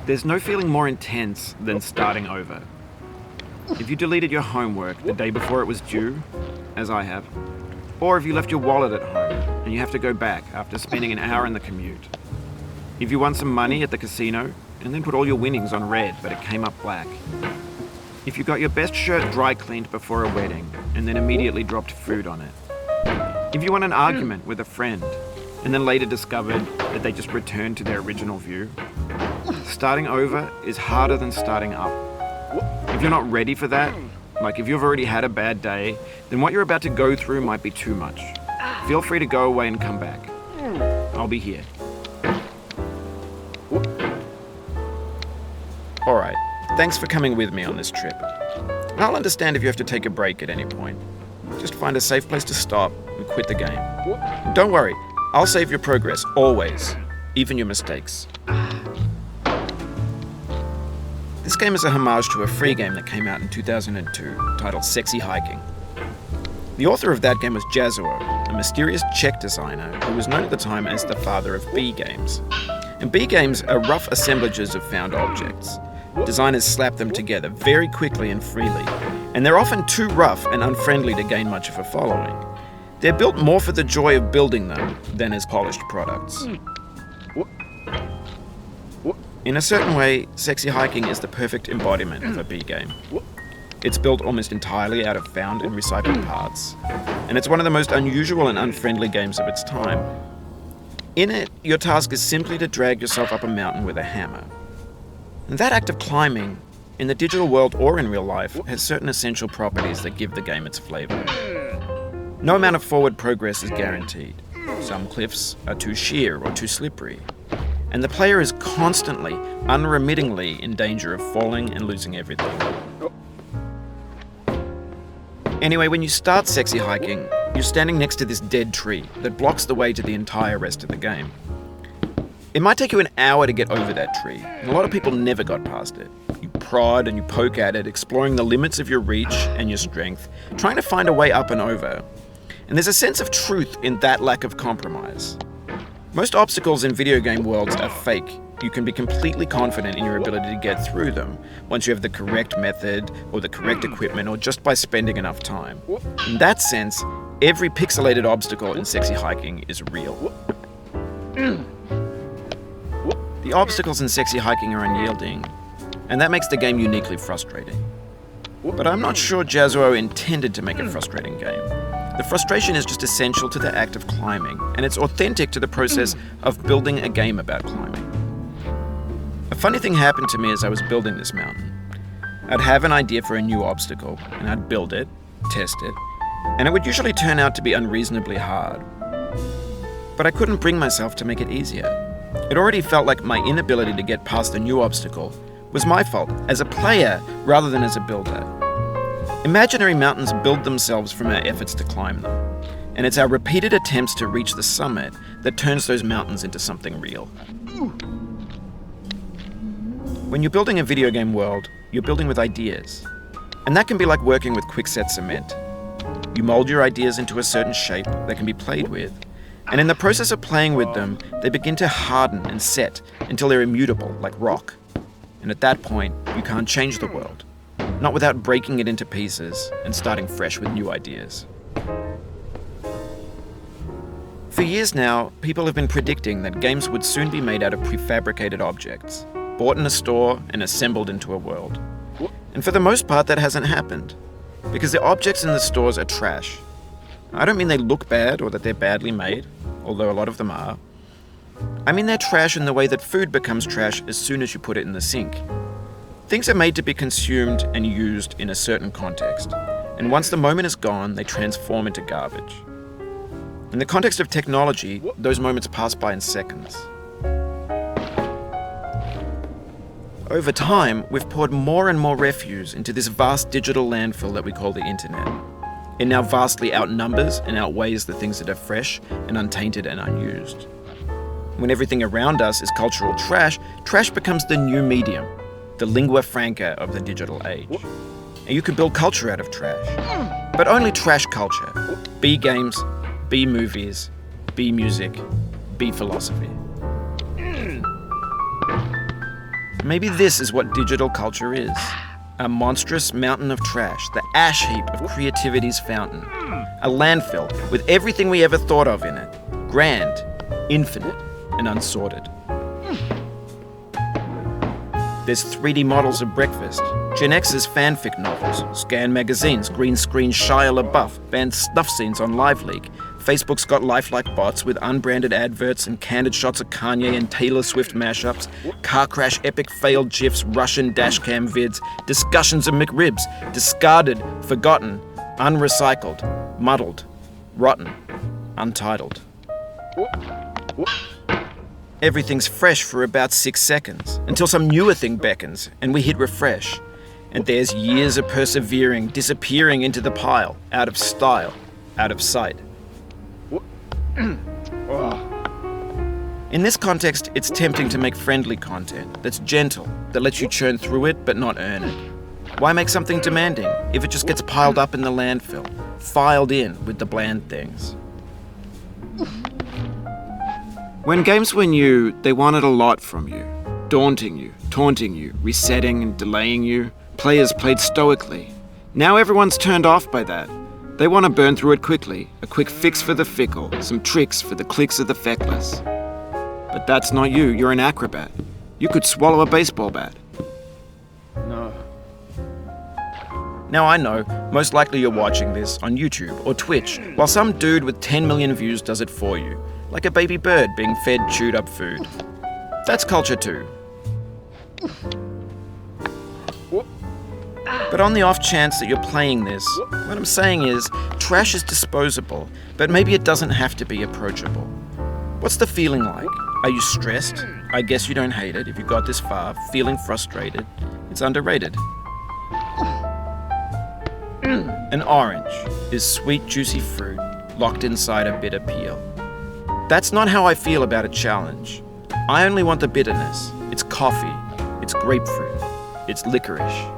There's no feeling more intense than starting over. If you deleted your homework the day before it was due, as I have, or if you left your wallet at home and you have to go back after spending an hour in the commute. If you won some money at the casino and then put all your winnings on red but it came up black. If you got your best shirt dry cleaned before a wedding and then immediately dropped food on it. If you won an argument with a friend and then later discovered that they just returned to their original view. Starting over is harder than starting up. If you're not ready for that, like if you've already had a bad day, then what you're about to go through might be too much. Feel free to go away and come back. I'll be here. Alright, thanks for coming with me on this trip. I'll understand if you have to take a break at any point. Just find a safe place to stop and quit the game. And don't worry, I'll save your progress, always, even your mistakes. This game is a homage to a free game that came out in 2002, titled Sexy Hiking. The author of that game was Jazzuo, a mysterious Czech designer who was known at the time as the father of B games. And B games are rough assemblages of found objects. Designers slap them together very quickly and freely, and they're often too rough and unfriendly to gain much of a following. They're built more for the joy of building them than as polished products. In a certain way, Sexy Hiking is the perfect embodiment of a B game. It's built almost entirely out of found and recycled parts, and it's one of the most unusual and unfriendly games of its time. In it, your task is simply to drag yourself up a mountain with a hammer. And that act of climbing, in the digital world or in real life, has certain essential properties that give the game its flavor. No amount of forward progress is guaranteed. Some cliffs are too sheer or too slippery. And the player is constantly, unremittingly in danger of falling and losing everything. Anyway, when you start Sexy Hiking, you're standing next to this dead tree that blocks the way to the entire rest of the game. It might take you an hour to get over that tree, and a lot of people never got past it. You prod and you poke at it, exploring the limits of your reach and your strength, trying to find a way up and over. And there's a sense of truth in that lack of compromise. Most obstacles in video game worlds are fake. You can be completely confident in your ability to get through them once you have the correct method or the correct equipment or just by spending enough time. In that sense, every pixelated obstacle in Sexy Hiking is real. The obstacles in Sexy Hiking are unyielding, and that makes the game uniquely frustrating. But I'm not sure Jazzuo intended to make a frustrating game. The frustration is just essential to the act of climbing, and it's authentic to the process of building a game about climbing. A funny thing happened to me as I was building this mountain. I'd have an idea for a new obstacle, and I'd build it, test it, and it would usually turn out to be unreasonably hard. But I couldn't bring myself to make it easier. It already felt like my inability to get past a new obstacle was my fault as a player rather than as a builder. Imaginary mountains build themselves from our efforts to climb them, and it's our repeated attempts to reach the summit that turns those mountains into something real. When you're building a video game world, you're building with ideas, and that can be like working with quickset cement. You mold your ideas into a certain shape that can be played with, and in the process of playing with them, they begin to harden and set until they're immutable, like rock. And at that point, you can't change the world, not without breaking it into pieces and starting fresh with new ideas. For years now, people have been predicting that games would soon be made out of prefabricated objects, bought in a store and assembled into a world. And for the most part, that hasn't happened, because the objects in the stores are trash. I don't mean they look bad or that they're badly made, although a lot of them are. I mean they're trash in the way that food becomes trash as soon as you put it in the sink. Things are made to be consumed and used in a certain context, and once the moment is gone, they transform into garbage. In the context of technology, those moments pass by in seconds. Over time, we've poured more and more refuse into this vast digital landfill that we call the internet. It now vastly outnumbers and outweighs the things that are fresh and untainted and unused. When everything around us is cultural trash, trash becomes the new medium, the lingua franca of the digital age. And you can build culture out of trash, but only trash culture. B games, B movies, B music, B philosophy. Maybe this is what digital culture is. A monstrous mountain of trash, the ash heap of creativity's fountain. A landfill with everything we ever thought of in it. Grand, infinite, and unsorted. There's 3D models of breakfast, Gen X's fanfic novels, scan magazines, green screen Shia LaBeouf, banned snuff scenes on LiveLeak. Facebook's got lifelike bots with unbranded adverts and candid shots of Kanye and Taylor Swift mashups, car crash epic failed GIFs, Russian dashcam vids, discussions of McRibs, discarded, forgotten, unrecycled, muddled, rotten, untitled. Everything's fresh for about 6 seconds, until some newer thing beckons, and we hit refresh. And there's years of persevering, disappearing into the pile, out of style, out of sight. In this context, it's tempting to make friendly content that's gentle, that lets you churn through it but not earn it. Why make something demanding if it just gets piled up in the landfill, filed in with the bland things? When games were new, they wanted a lot from you. Daunting you, taunting you, resetting and delaying you. Players played stoically. Now everyone's turned off by that. They want to burn through it quickly, a quick fix for the fickle, some tricks for the clicks of the feckless. But that's not you, you're an acrobat. You could swallow a baseball bat. No. Now I know, most likely you're watching this on YouTube or Twitch, while some dude with 10 million views does it for you, like a baby bird being fed chewed up food. That's culture too. But on the off chance that you're playing this, what I'm saying is, trash is disposable, but maybe it doesn't have to be approachable. What's the feeling like? Are you stressed? I guess you don't hate it if you got this far. Feeling frustrated? It's underrated. An orange is sweet, juicy fruit locked inside a bitter peel. That's not how I feel about a challenge. I only want the bitterness. It's coffee. It's grapefruit. It's licorice.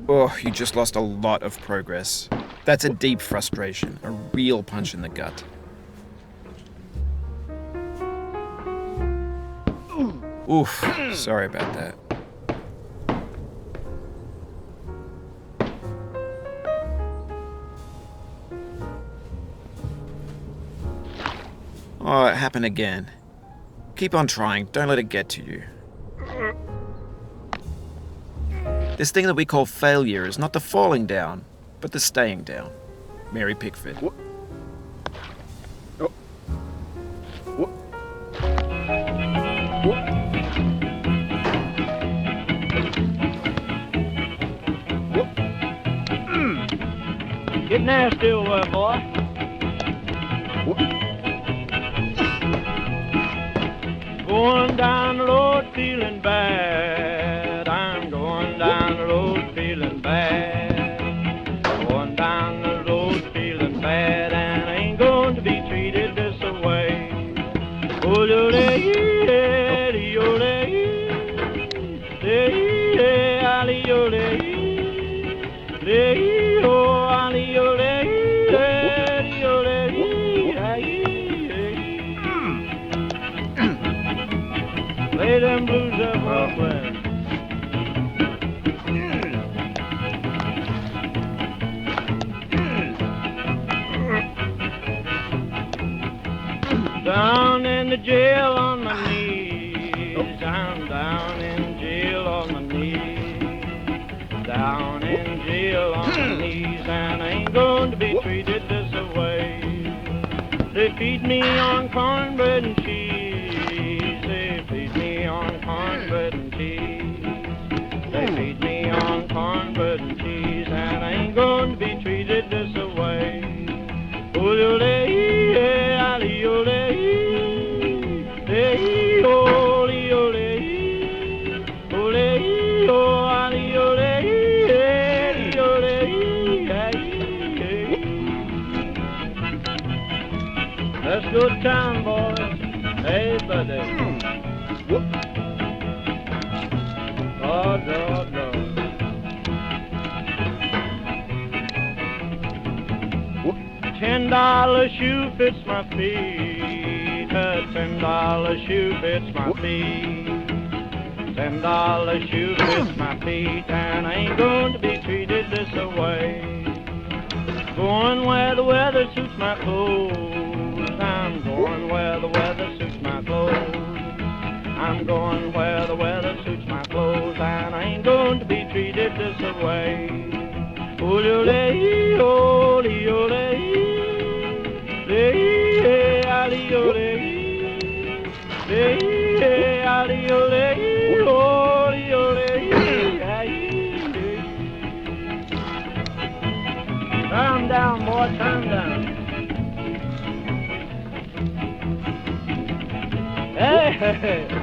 Oh, you just lost a lot of progress. That's a deep frustration, a real punch in the gut. Oof, sorry about that. Oh, it happened again. Keep on trying, don't let it get to you. This thing that we call failure is not the falling down, but the staying down. Mary Pickford. Get nasty over, boy. Going down the road feeling bad. I'm going down the road feeling bad. Going down the road feeling bad, and I ain't going to be treated this way. Oh, lay them blues up, my friend. Down in the jail on my knees. I'm down in jail on my knees. Down in jail on my knees, and I ain't going to be treated this way. They feed me on cornbread and cheese. They feed me on cornbread and cheese. They feed me on cornbread and cheese, and I ain't going to be treated this way. good time, boys. Hey, buddy. Lord, Lord, Lord. $10 shoe fits my feet. A $10 shoe fits my feet. $10 shoe fits my feet, and I ain't going to be treated this away. Going where the weather suits my clothes. I'm going where the weather suits my clothes. I'm going where the weather suits my clothes, and I ain't going to be treated this away. Ole, ole, ole, le, ali, ole, le, ali, ole, ole, ole, calm down, boy, calm down. Hey, hey, hey.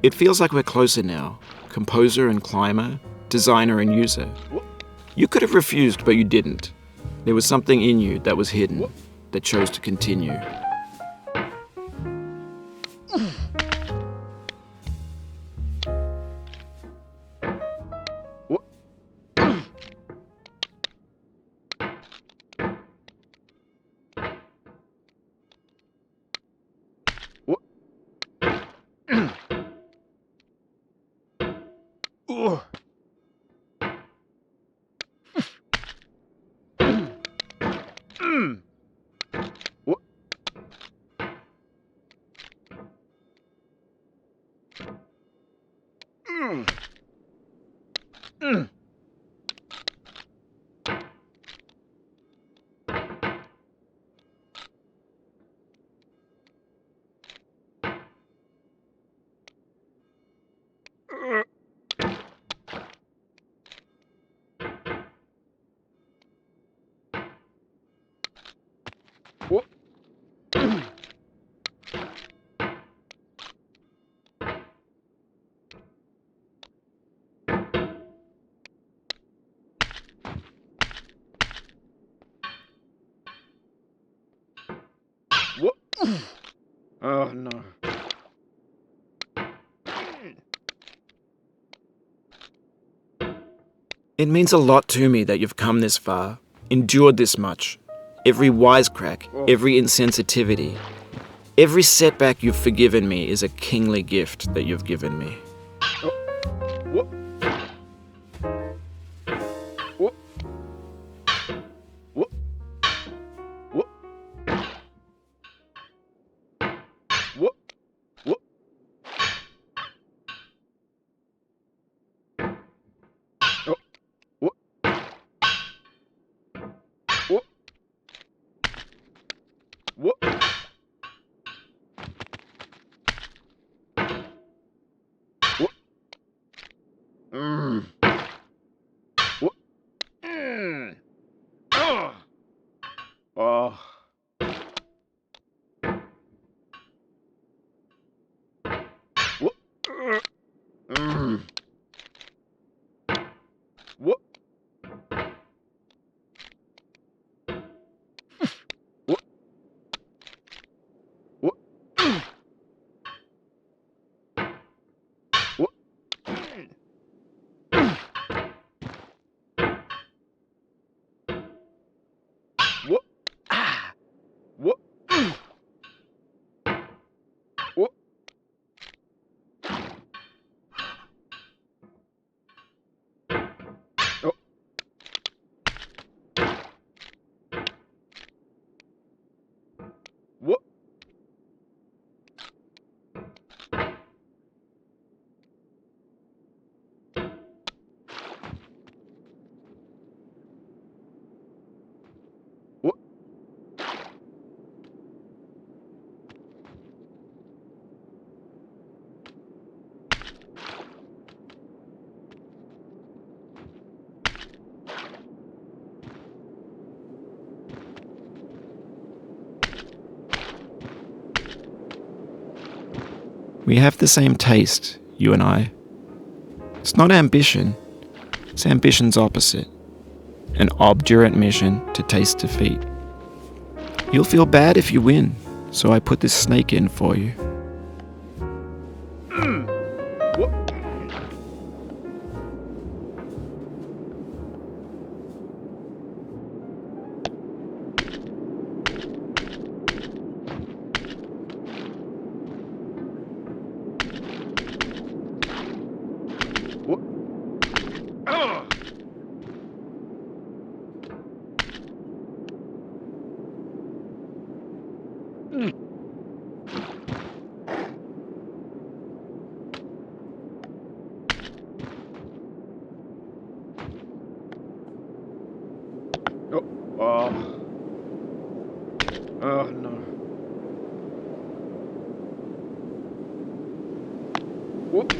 It feels like we're closer now, composer and climber, designer and user. You could have refused, but you didn't. There was something in you that was hidden, that chose to continue. Oh no. It means a lot to me that you've come this far, endured this much. Every wisecrack, every insensitivity, every setback you've forgiven me is a kingly gift that you've given me. Oh. We have the same taste, you and I. It's not ambition. It's ambition's opposite. An obdurate mission to taste defeat. You'll feel bad if you win, so I put this snake in for you. Oh no. Whoop.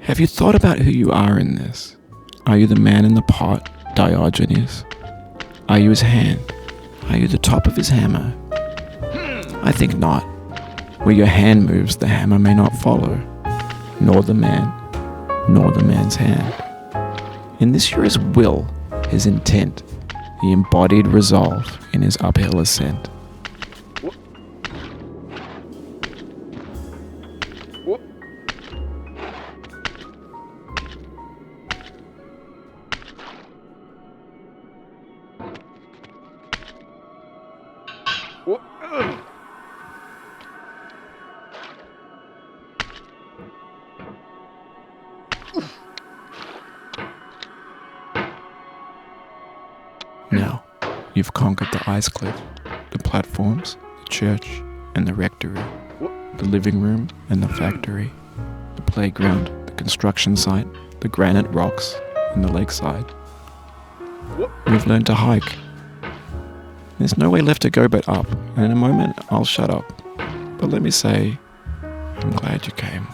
Have you thought about who you are in this? Are you the man in the pot, Diogenes? Are you his hand? Are you the top of his hammer? I think not. Where your hand moves, the hammer may not follow, nor the man, nor the man's hand. In this you're his will, his intent, the embodied resolve in his uphill ascent. Now, you've conquered the ice cliff, the platforms, the church, and the rectory, the living room and the factory, the playground, the construction site, the granite rocks, and the lakeside. You've learned to hike. There's no way left to go but up, and in a moment I'll shut up. But let me say, I'm glad you came.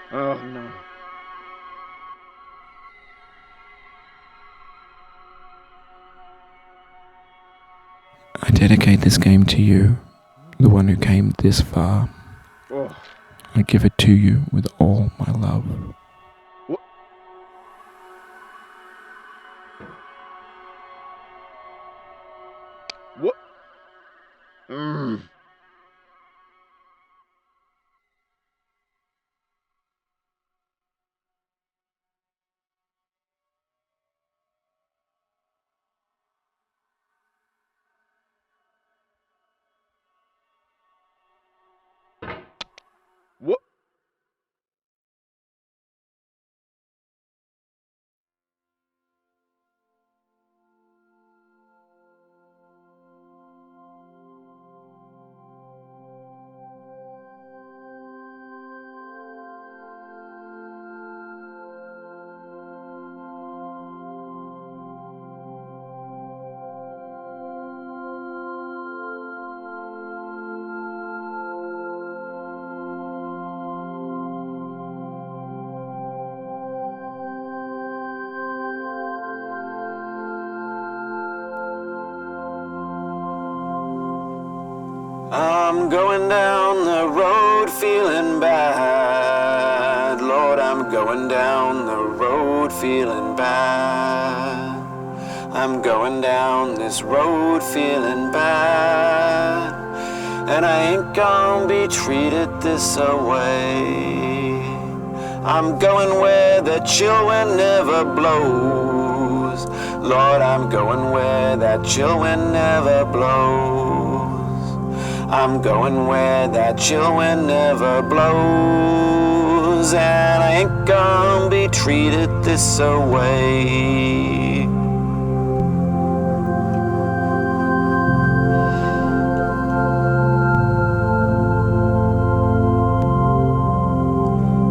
Oh no. I dedicate this game to you, the one who came this far. Oh. I give it to you with all my love. What? Mm. What? I'm going down the road feeling bad. Lord, I'm going down the road feeling bad. I'm going down this road feeling bad. And I ain't gonna be treated this away. I'm going where the chill wind never blows. Lord, I'm going where that chill wind never blows. I'm going where that chill wind never blows. And I ain't gonna be treated this away.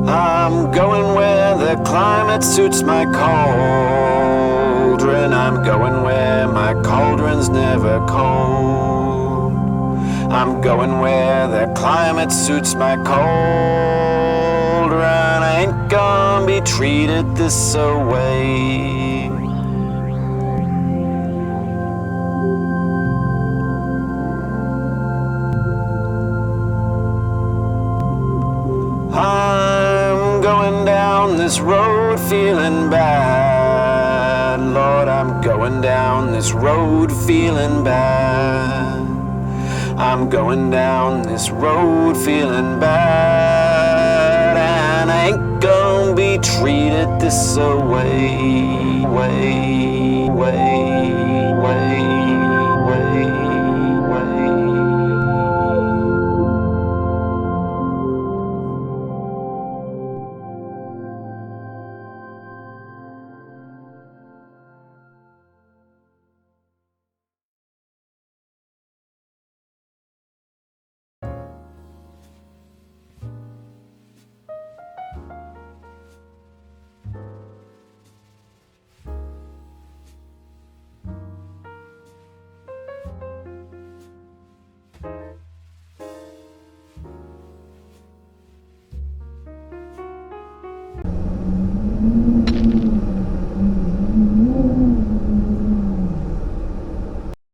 I'm going where the climate suits my cauldron. I'm going where my cauldron's never cold. I'm going where the climate suits my cauldron. I ain't gonna be treated this away. I'm going down this road feeling bad. Lord, I'm going down this road feeling bad. I'm going down this road feeling bad. And I ain't gonna be treated this away.